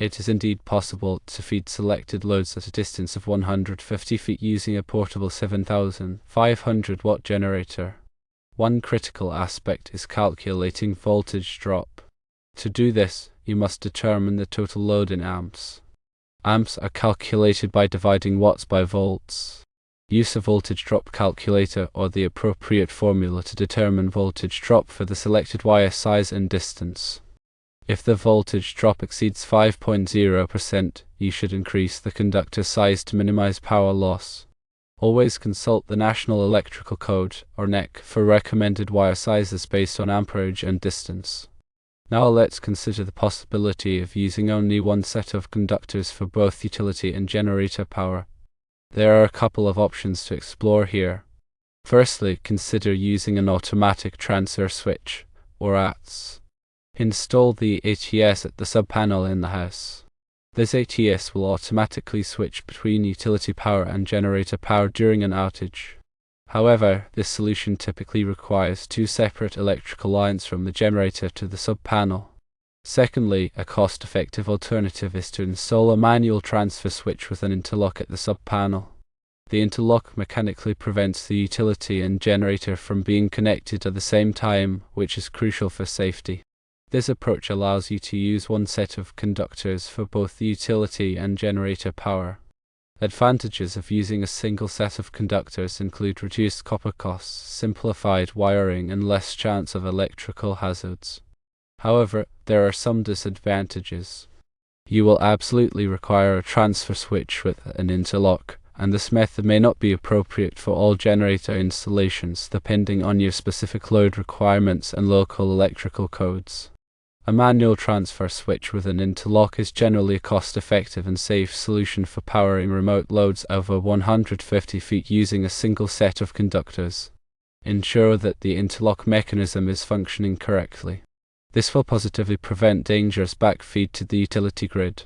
It is indeed possible to feed selected loads at a distance of 150 feet using a portable 7,500 watt generator. One critical aspect is calculating voltage drop. To do this, you must determine the total load in amps. Amps are calculated by dividing watts by volts. Use a voltage drop calculator or the appropriate formula to determine voltage drop for the selected wire size and distance. If the voltage drop exceeds 5.0%, you should increase the conductor size to minimize power loss. Always consult the National Electrical Code, or NEC, for recommended wire sizes based on amperage and distance. Now let's consider the possibility of using only one set of conductors for both utility and generator power. There are a couple of options to explore here. Firstly, consider using an automatic transfer switch, or ATS. Install the ATS at the sub-panel in the house. This ATS will automatically switch between utility power and generator power during an outage. However, this solution typically requires two separate electrical lines from the generator to the sub-panel. Secondly, a cost-effective alternative is to install a manual transfer switch with an interlock at the sub-panel. The interlock mechanically prevents the utility and generator from being connected at the same time, which is crucial for safety. This approach allows you to use one set of conductors for both the utility and generator power. Advantages of using a single set of conductors include reduced copper costs, simplified wiring, and less chance of electrical hazards. However, there are some disadvantages. You will absolutely require a transfer switch with an interlock, and this method may not be appropriate for all generator installations depending on your specific load requirements and local electrical codes. A manual transfer switch with an interlock is generally a cost-effective and safe solution for powering remote loads over 150 feet using a single set of conductors. Ensure that the interlock mechanism is functioning correctly. This will positively prevent dangerous backfeed to the utility grid.